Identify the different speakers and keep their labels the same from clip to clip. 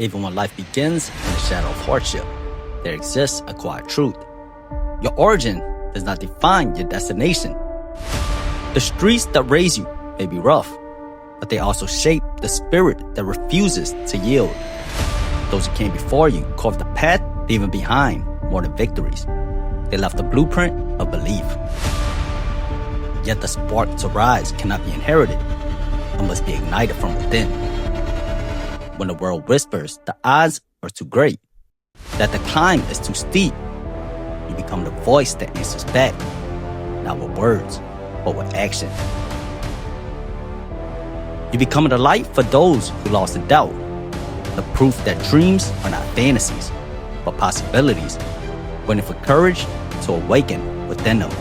Speaker 1: Even when life begins in the shadow of hardship, there exists a quiet truth. Your origin does not define your destination. The streets that raise you may be rough, but they also shape the spirit that refuses to yield. Those who came before you carved the path, leaving behind more than victories. They left a blueprint of belief. Yet the spark to rise cannot be inherited. It must be ignited from within. When the world whispers the odds are too great, that the climb is too steep, you become the voice that answers back, not with words, but with action. You become the light for those who lost the doubt, the proof that dreams are not fantasies, but possibilities, waiting for courage to awaken within them.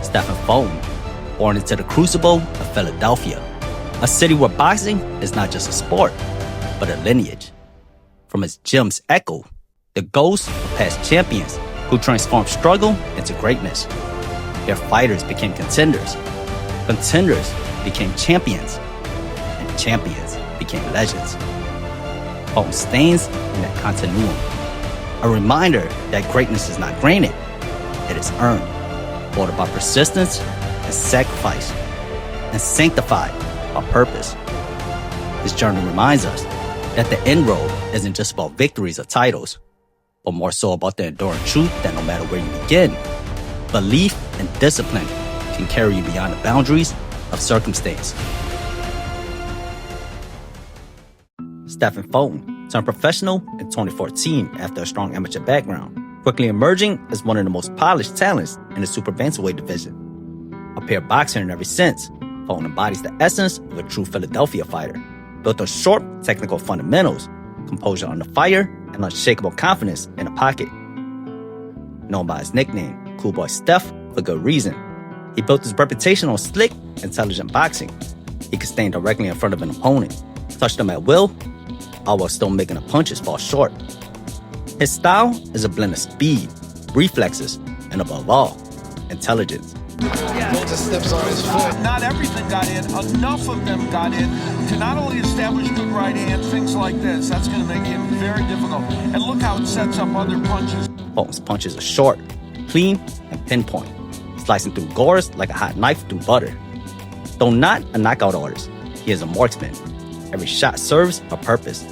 Speaker 1: Stephen Fulton, born into the crucible of Philadelphia, a city where boxing is not just a sport, but a lineage. From its gyms echo the ghosts of past champions who transformed struggle into greatness. Their fighters became contenders. Contenders became champions. And champions became legends. Fulton stands in that continuum. A reminder that greatness is not granted. It is earned, ordered by persistence and sacrifice, and sanctified by purpose. This journey reminds us that the end road isn't just about victories or titles, but more so about the enduring truth that no matter where you begin, belief and discipline can carry you beyond the boundaries of circumstance. Stephen Fulton turned professional in 2014 after a strong amateur background, quickly emerging as one of the most polished talents in the super bantamweight division. A paired boxer in every sense, Fulton embodies the essence of a true Philadelphia fighter, built on short technical fundamentals, composure under fire, and unshakable confidence in the pocket. Known by his nickname, Cool Boy Steph, for good reason. He built his reputation on slick, intelligent boxing. He could stand directly in front of an opponent, touch them at will, all while still making the punches fall short. His style is a blend of speed, reflexes, and above all, intelligence.
Speaker 2: Just steps on his foot.
Speaker 3: Not everything got in. Enough of them got in to not only establish good right hand, things like this. That's going to make him very difficult. And look how it sets up other punches.
Speaker 1: Fulton's punches are short, clean, and pinpoint, slicing through gores like a hot knife through butter. Though not a knockout artist, he is a marksman. Every shot serves a purpose.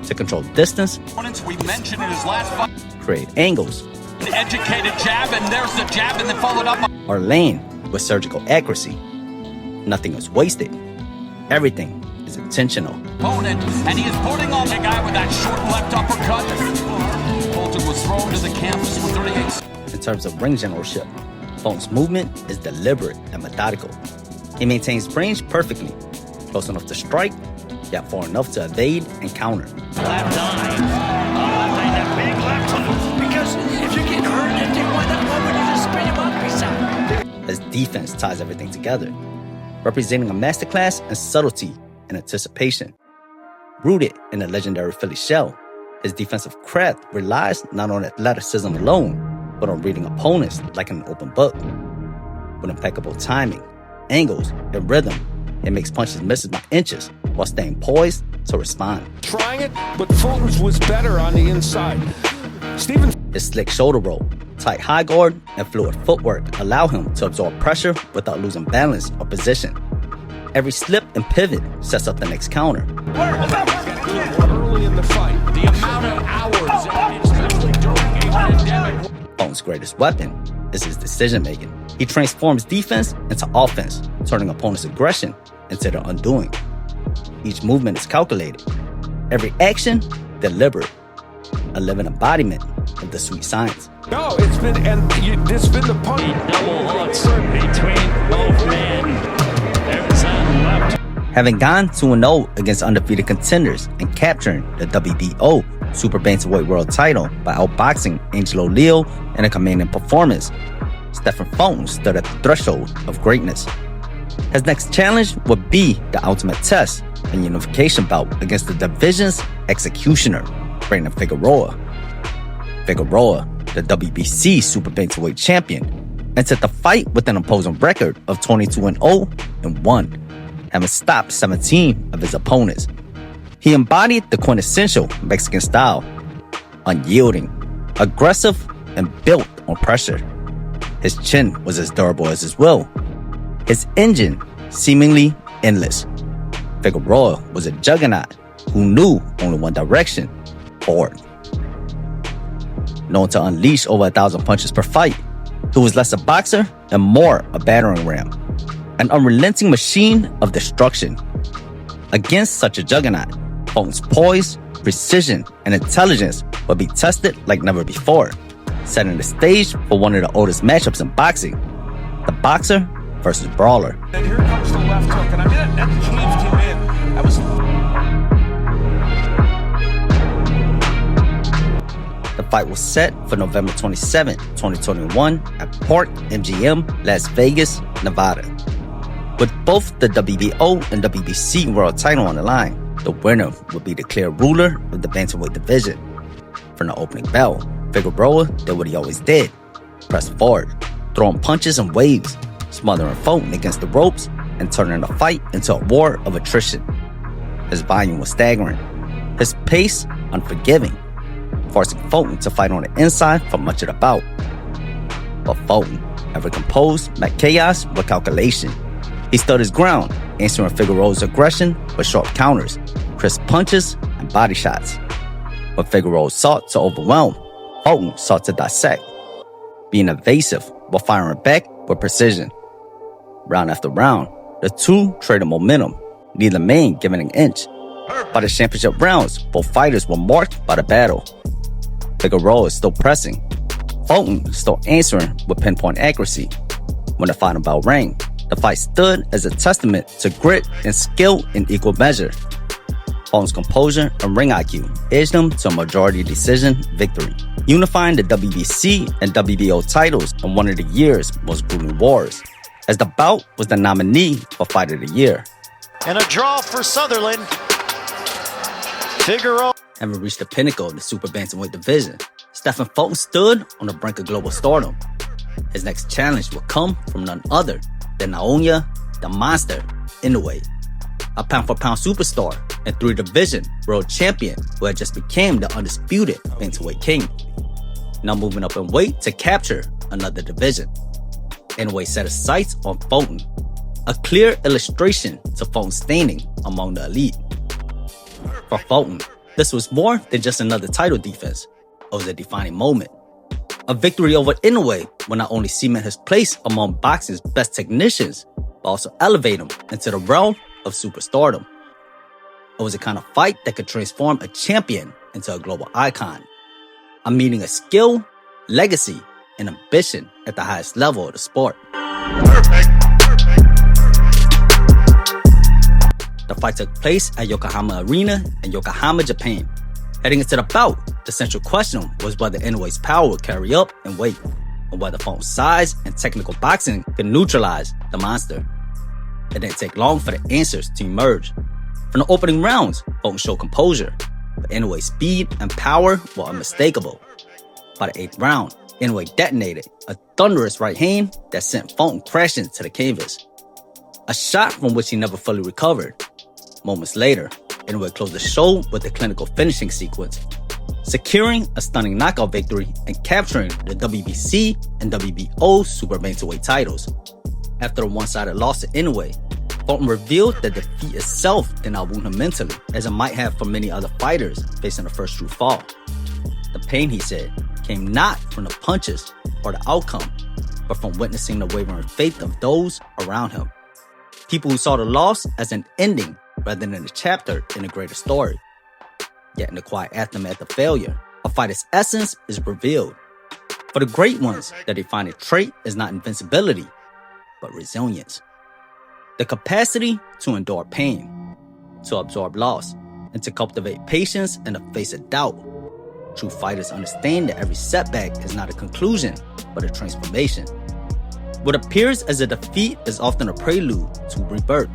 Speaker 1: To control distance,
Speaker 3: We mentioned in his last fight.
Speaker 1: create angles,
Speaker 3: An educated jab, and there's the jab, and then followed up.
Speaker 1: or land with surgical accuracy. Nothing is wasted. Everything is intentional.
Speaker 3: Opponent, and he is putting on the guy with that short left uppercut. Fulton was thrown to the canvas with 38.
Speaker 1: In terms of ring generalship, Fulton's movement is deliberate and methodical. He maintains range perfectly, close enough to strike, yet far enough to evade and counter.
Speaker 4: Left eye. That big left hook. Because if you're getting hurt and they wind up, why would you just spin him up beside?
Speaker 1: His defense ties everything together, representing a masterclass in subtlety and anticipation. Rooted in the legendary Philly shell, his defensive craft relies not on athleticism alone, but on reading opponents like an open book. With impeccable timing, angles, and rhythm, it makes punches miss by inches while staying poised to respond.
Speaker 5: Trying it, but Fulton's was better on the inside.
Speaker 1: His slick shoulder roll, tight high guard, and fluid footwork allow him to absorb pressure without losing balance or position. Every slip and pivot sets up the next counter.
Speaker 5: Early in the fight,
Speaker 4: The amount of hours, especially during a pandemic.
Speaker 1: Fulton's greatest weapon is his decision-making. He transforms defense into offense, turning opponents' aggression into their undoing. Each movement is calculated. Every action, deliberate. A living embodiment of the sweet science.
Speaker 5: no, it's been the punch.
Speaker 4: Double hooks between both men. There's a left.
Speaker 1: Having gone 2-0 against undefeated contenders and capturing the WBO Super Bantamweight World title by outboxing Angelo Leo in a commanding performance, Stephen Fulton stood at the threshold of greatness. His next challenge would be the ultimate test, a unification bout against the division's executioner, Brandon Figueroa. Figueroa, the WBC Super Bantamweight champion, entered the fight with an opposing record of 22-0 and 1, having stopped 17 of his opponents. He embodied the quintessential Mexican style, unyielding, aggressive, and built on pressure. His chin was as durable as his will. His engine seemingly endless. Figueroa was a juggernaut who knew only one direction, forward. Known to unleash over 1,000 punches per fight, he was less a boxer and more a battering ram, an unrelenting machine of destruction. Against such a juggernaut, Fulton's poise, precision, and intelligence would be tested like never before, setting the stage for one of the oldest matchups in boxing, the boxer versus brawler.
Speaker 3: And here comes the left hook, and I mean, that caved him in. That was...
Speaker 1: The fight was set for November 27, 2021 at Park MGM, Las Vegas, Nevada. With both the WBO and WBC world title on the line, the winner would be the clear ruler of the bantamweight division. From the opening bell, Figueroa did what he always did: press forward, throwing punches and waves, smothering Fulton against the ropes, and turning the fight into a war of attrition. His volume was staggering, his pace unforgiving, forcing Fulton to fight on the inside for much of the bout. But Fulton, ever composed, met chaos with calculation. He stood his ground, answering Figueroa's aggression with sharp counters, crisp punches, and body shots. When Figueroa sought to overwhelm, Fulton sought to dissect, being evasive while firing back with precision. Round after round, the two traded momentum, neither man giving an inch. By the championship rounds, both fighters were marked by the battle. Figueroa is still pressing, Fulton still answering with pinpoint accuracy. When the final bell rang, the fight stood as a testament to grit and skill in equal measure. Fulton's composure and ring IQ edged him to a majority decision victory, unifying the WBC and WBO titles in one of the year's most grueling wars, as the bout was the nominee for Fight of the Year.
Speaker 6: And a draw for Sutherland. Figueroa.
Speaker 1: Having reached the pinnacle of the super bantamweight division, Stephen Fulton stood on the brink of global stardom. His next challenge would come from none other than Naoya, the Monster, Inoue, a pound-for-pound superstar and three-division world champion who had just become the undisputed bantamweight king. Now moving up in weight to capture another division, Inoue set his sights on Fulton, a clear illustration to Fulton's standing among the elite. For Fulton, this was more than just another title defense. It was a defining moment. A victory over Inoue would not only cement his place among boxing's best technicians, but also elevate him into the realm of superstardom. It was a kind of fight that could transform a champion into a global icon. A meeting of skill, legacy, and ambition at the highest level of the sport. The fight took place at Yokohama Arena in Yokohama, Japan. Heading into the bout, the central question was whether Inoue's power would carry up in weight, and whether Fulton's size and technical boxing could neutralize the monster. It didn't take long for the answers to emerge. From the opening rounds, Fulton showed composure, but Inoue's speed and power were unmistakable. By the 8th round, Inoue detonated a thunderous right hand that sent Fulton crashing to the canvas. A shot from which he never fully recovered. Moments later, Inoue closed the show with a clinical finishing sequence, securing a stunning knockout victory and capturing the WBC and WBO super bantamweight titles. After a one-sided loss to Inoue, Fulton revealed that defeat itself did not wound him mentally, as it might have for many other fighters facing the first true fall. The pain, he said, came not from the punches or the outcome, but from witnessing the wavering faith of those around him. People who saw the loss as an ending rather than a chapter in a greater story. Yet in the quiet aftermath of failure, a fighter's essence is revealed. For the great ones, the defining trait is not invincibility, but resilience. The capacity to endure pain, to absorb loss, and to cultivate patience in the face of doubt. True fighters understand that every setback is not a conclusion, but a transformation. What appears as a defeat is often a prelude to rebirth,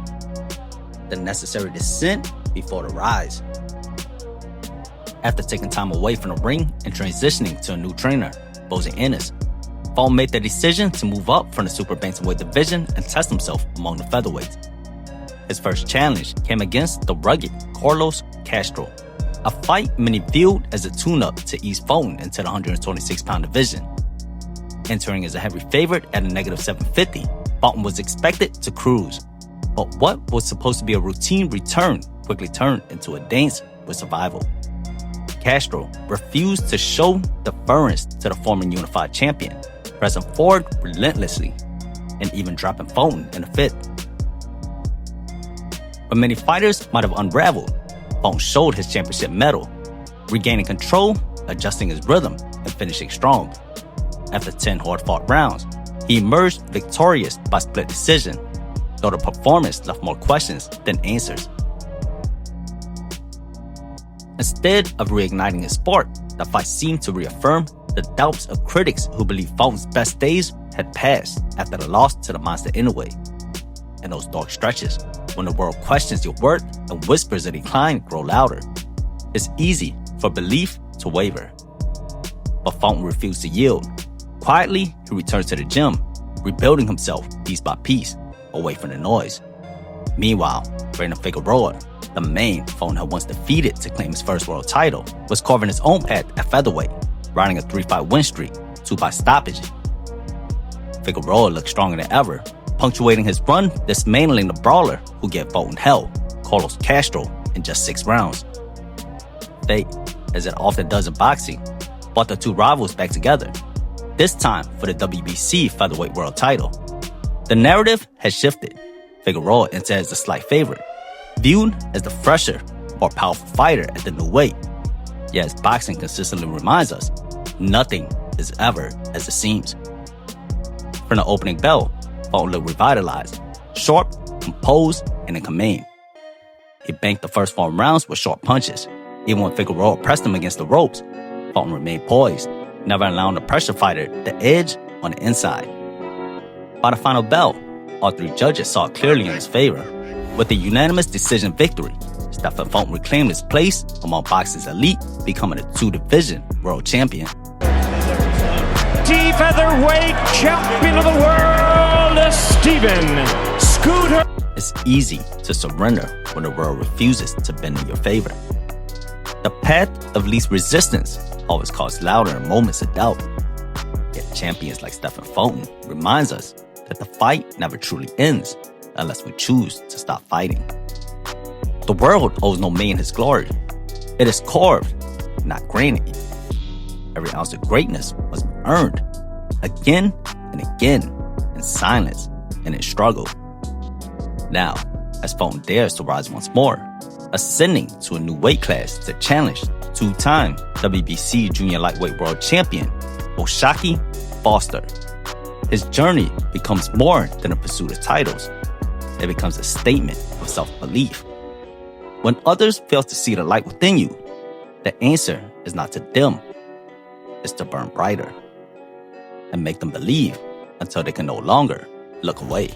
Speaker 1: the necessary descent before the rise. After taking time away from the ring and transitioning to a new trainer, Boze Ennis, Fulton made the decision to move up from the super bantamweight division and test himself among the featherweights. His first challenge came against the rugged Carlos Castro, a fight many viewed as a tune-up to ease Fulton into the 126-pound division. Entering as a heavy favorite at a -750, Fulton was expected to cruise. But what was supposed to be a routine return quickly turned into a dance with survival. Castro refused to show deference to the former unified champion, pressing forward relentlessly and even dropping Fulton in a fit. But many fighters might have unraveled, Fulton showed his championship mettle, regaining control, adjusting his rhythm, and finishing strong. After 10 hard-fought rounds, he emerged victorious by split decision, though the performance left more questions than answers. Instead of reigniting his spark, the fight seemed to reaffirm the doubts of critics who believed Fulton's best days had passed after the loss to the monster anyway. In those dark stretches, when the world questions your worth and whispers of decline grow louder, it's easy for belief to waver. But Fulton refused to yield. Quietly, he returned to the gym, rebuilding himself piece by piece, away from the noise. Meanwhile, Brandon Figueroa, the man Fulton had once defeated to claim his first world title, was carving his own path at featherweight, riding a 3-fight win streak, 2 by stoppage. Figueroa looked stronger than ever, punctuating his run, dismantling the brawler who gave Fulton hell, Carlos Castro, in just 6 rounds. Fate, as it often does in boxing, brought the two rivals back together, this time for the WBC featherweight world title. The narrative has shifted. Figueroa enters as the slight favorite, viewed as the fresher, more powerful fighter at the new weight. Yet as boxing consistently reminds us, nothing is ever as it seems. From the opening bell, Fulton looked revitalized, sharp, composed, and in command. He banked the first 4 rounds with sharp punches. Even when Figueroa pressed him against the ropes, Fulton remained poised, never allowing the pressure fighter the edge on the inside. By the final bell, all 3 judges saw it clearly in his favor. With a unanimous decision victory, Stephen Fulton reclaimed his place among boxing's elite, becoming a 2-division world champion.
Speaker 5: Featherweight champion of the world, Steven Scooter.
Speaker 1: It's easy to surrender when the world refuses to bend in your favor. The path of least resistance always calls louder in moments of doubt. Yet champions like Stephen Fulton reminds us that the fight never truly ends unless we choose to stop fighting. The world owes no man his glory. It is carved, not granted. Every ounce of greatness must be earned, again and again, in silence and in struggle. Now, as Fulton dares to rise once more, ascending to a new weight class to challenge 2-time WBC Junior Lightweight World Champion, O'Shaquie Foster. His journey becomes more than a pursuit of titles. It becomes a statement of self-belief. When others fail to see the light within you, the answer is not to dim, it's to burn brighter and make them believe until they can no longer look away.